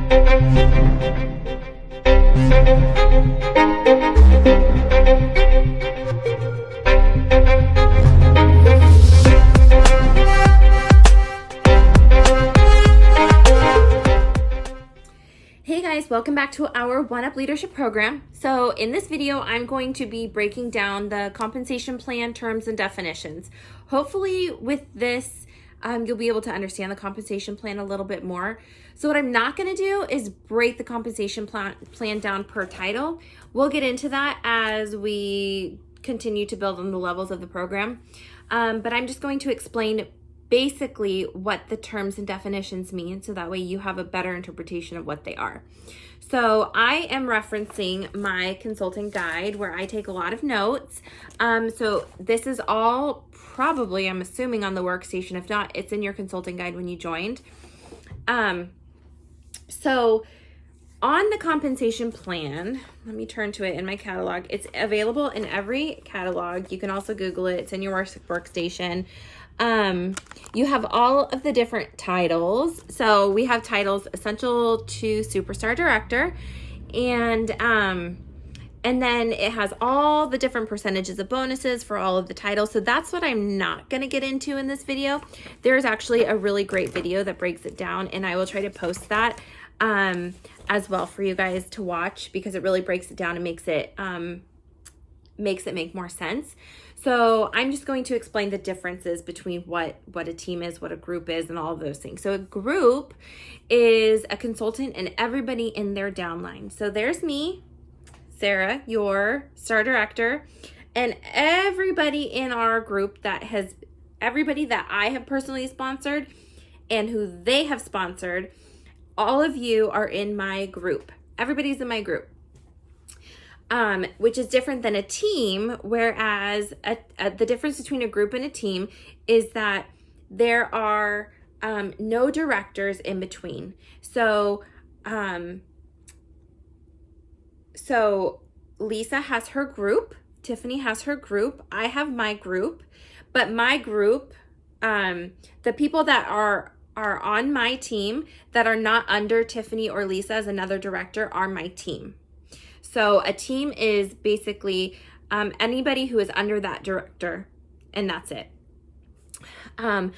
Hey guys, welcome back to our One Up Leadership program. So in this video, I'm going to be breaking down the compensation plan terms and definitions. Hopefully with this, you'll be able to understand the compensation plan a little bit more. So what I'm not going to do is break the compensation plan down per title. We'll get into that as we continue to build on the levels of the program. But I'm just going to explain basically what the terms and definitions mean, so that way you have a better interpretation of what they are. So I am referencing my consulting guide where I take a lot of notes. So this is all probably, I'm assuming, on the workstation. If not, it's in your consulting guide when you joined. So on the compensation plan, let me turn to it in my catalog. It's available in every catalog. You can also Google it. It's in your workstation. You have all of the different titles. So we have titles essential to superstar director, and then it has all the different percentages of bonuses for all of the titles. So that's what I'm not going to get into in this video. There's actually a really great video that breaks it down, and I will try to post that as well for you guys to watch, because it really breaks it down and makes it make more sense. So I'm just going to explain the differences between what a team is, what a group is, and all of those things. So a group is a consultant and everybody in their downline. So there's me, Sarah, your star director, and everybody in our group everybody that I have personally sponsored and who they have sponsored. All of you are in my group. Everybody's in my group. Which is different than a team, whereas the difference between a group and a team is that there are no directors in between. So Lisa has her group, Tiffany has her group, I have my group, but my group, the people that are on my team that are not under Tiffany or Lisa as another director are my team. So a team is basically anybody who is under that director, and that's it. A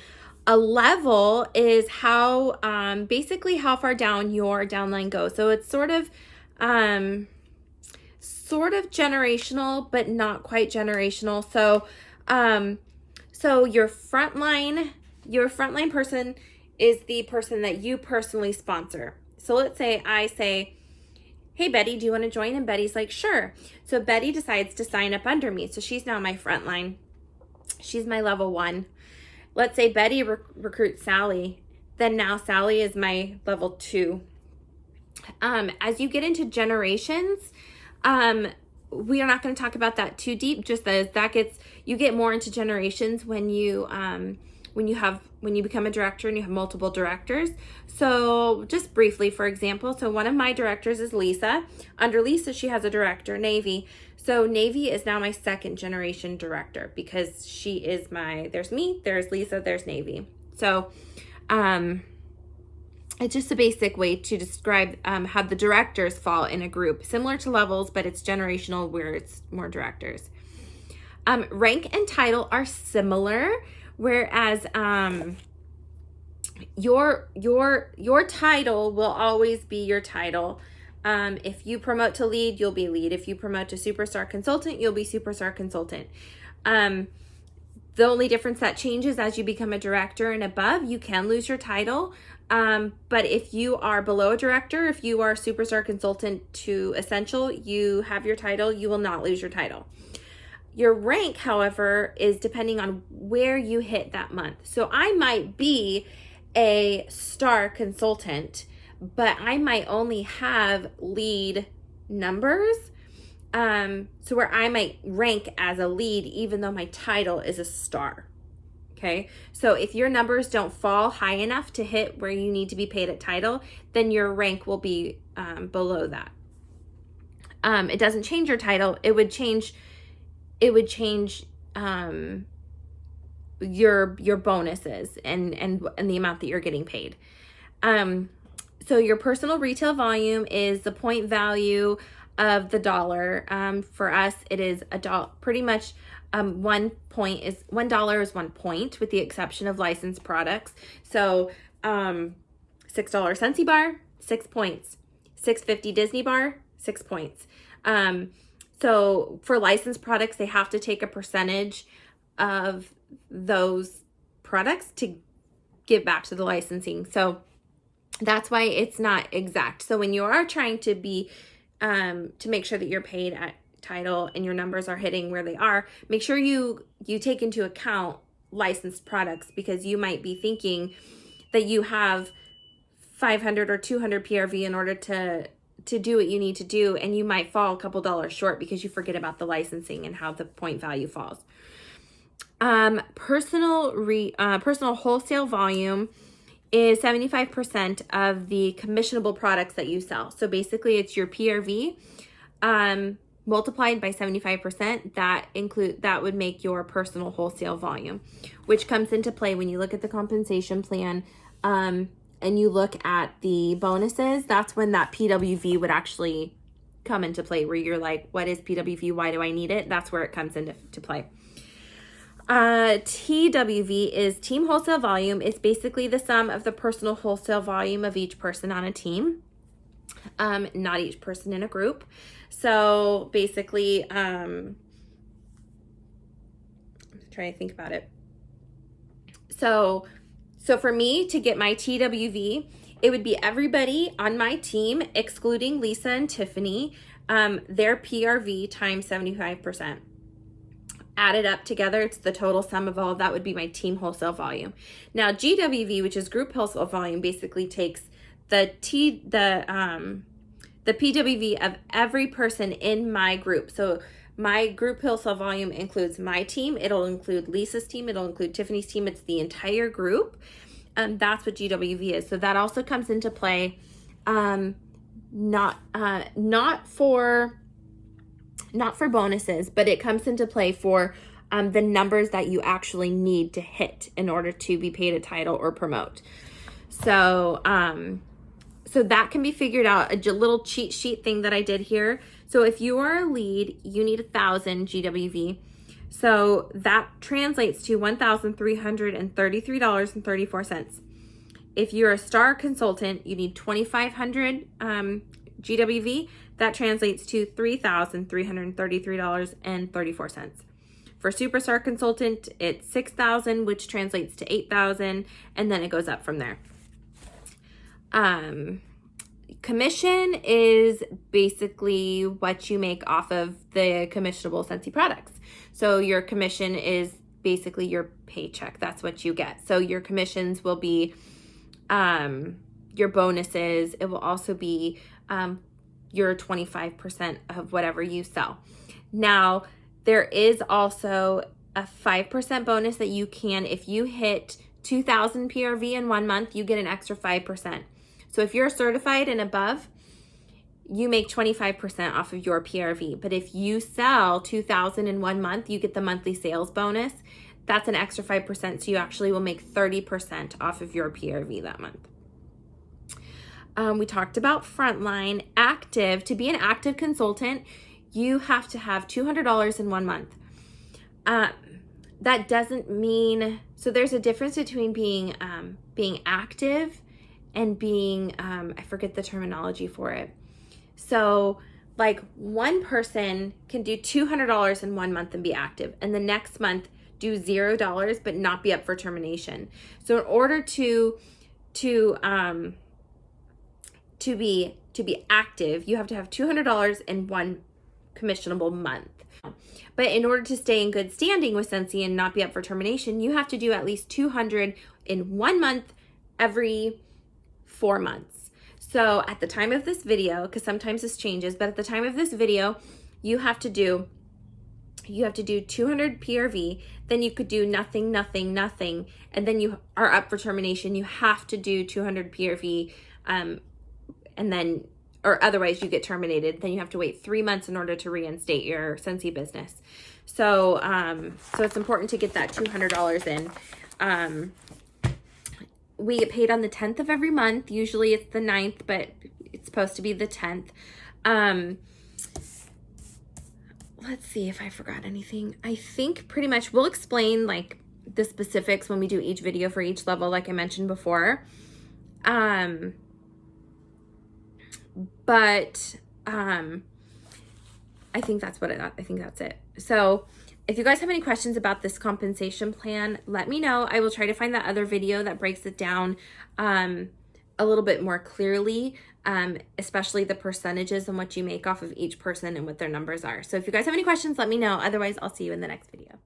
level is how basically how far down your downline goes. So it's sort of generational, but not quite generational. So so your frontline person is the person that you personally sponsor. So let's say I say, hey, Betty, do you want to join? And Betty's like, sure. So Betty decides to sign up under me. So she's now my front line. She's my level 1. Let's say Betty recruits Sally. Then now Sally is my level 2. As you get into generations, we are not going to talk about that too deep, just as you get more into generations when you become a director and you have multiple directors. So just briefly, for example, so one of my directors is Lisa. Under Lisa, she has a director, Navy. So Navy is now my second generation director, because she is there's me, there's Lisa, there's Navy. So it's just a basic way to describe how the directors fall in a group, similar to levels, but it's generational where it's more directors. Rank and title are similar. Whereas your title will always be your title. If you promote to lead, you'll be lead. If you promote to superstar consultant, you'll be superstar consultant. The only difference that changes as you become a director and above, you can lose your title. But if you are below a director, if you are superstar consultant to essential, you have your title, you will not lose your title. Your rank, however, is depending on where you hit that month. So I might be a star consultant, but I might only have lead numbers. So where I might rank as a lead, even though my title is a star. Okay. So if your numbers don't fall high enough to hit where you need to be paid at title, then your rank will be below that. It doesn't change your title. It would change your bonuses and the amount that you're getting paid. So your personal retail volume is the point value of the dollar. For us, it is pretty much $1 is $1 point, with the exception of licensed products. So $6 Scentsy bar, 6 points. $6.50 Disney bar, 6 points. So for licensed products, they have to take a percentage of those products to give back to the licensing. So that's why it's not exact. So when you are trying to be to make sure that you're paid at title and your numbers are hitting where they are, make sure you take into account licensed products, because you might be thinking that you have 500 or 200 PRV in order to do what you need to do, and you might fall a couple dollars short because you forget about the licensing and how the point value falls. Personal wholesale volume is 75% of the commissionable products that you sell. So basically it's your PRV multiplied by 75%. That would make your personal wholesale volume, which comes into play when you look at the compensation plan and you look at the bonuses. That's when that PWV would actually come into play, where you're like, what is PWV? Why do I need it? That's where it comes into play. TWV is team wholesale volume. It's basically the sum of the personal wholesale volume of each person on a team, not each person in a group. So basically, I'm trying to think about it. So for me to get my TWV, it would be everybody on my team, excluding Lisa and Tiffany, their PRV times 75%. Added up together, it's the total sum of all of that would be my team wholesale volume. Now GWV, which is group wholesale volume, basically takes the PWV of every person in my group. So my group wholesale volume includes my team. It'll include Lisa's team. It'll include Tiffany's team. It's the entire group. That's what GWV is. So that also comes into play, not for bonuses, but it comes into play for the numbers that you actually need to hit in order to be paid a title or promote. So that can be figured out, a little cheat sheet thing that I did here. So if you are a lead, you need 1,000 GWV. So that translates to $1,333.34. If you're a star consultant, you need 2,500 GWV. That translates to $3,333.34. For superstar consultant, it's 6,000, which translates to 8,000, and then it goes up from there. Commission is basically what you make off of the commissionable Scentsy products. So your commission is basically your paycheck. That's what you get. So your commissions will be your bonuses. It will also be your 25% of whatever you sell. Now, there is also a 5% bonus that you can, if you hit 2,000 PRV in 1 month, you get an extra 5%. So if you're certified and above, you make 25% off of your PRV. But if you sell 2,000 in 1 month, you get the monthly sales bonus. That's an extra 5%. So you actually will make 30% off of your PRV that month. We talked about frontline. Active. To be an active consultant, you have to have $200 in 1 month. That doesn't mean, so there's a difference between being active and being, I forget the terminology for it. So like one person can do $200 in 1 month and be active, and the next month do $0 but not be up for termination. So in order to be active, you have to have $200 in one commissionable month. But in order to stay in good standing with Scentsy and not be up for termination, you have to do at least 200 in 1 month every 4 months. So at the time of this video, because sometimes this changes, but at the time of this video, you have to do 200 PRV, then you could do nothing, nothing, nothing, and then you are up for termination. You have to do 200 PRV, and then, or otherwise you get terminated. Then you have to wait 3 months in order to reinstate your Scentsy business. So it's important to get that $200 in. we get paid on the 10th of every month. Usually it's the 9th, but it's supposed to be the 10th. Let's see if I forgot anything. I think pretty much we'll explain like the specifics when we do each video for each level, like I mentioned before. But I think that's what I think that's it. So if you guys have any questions about this compensation plan, let me know. I will try to find that other video that breaks it down a little bit more clearly, especially the percentages and what you make off of each person and what their numbers are. So if you guys have any questions, let me know. Otherwise, I'll see you in the next video.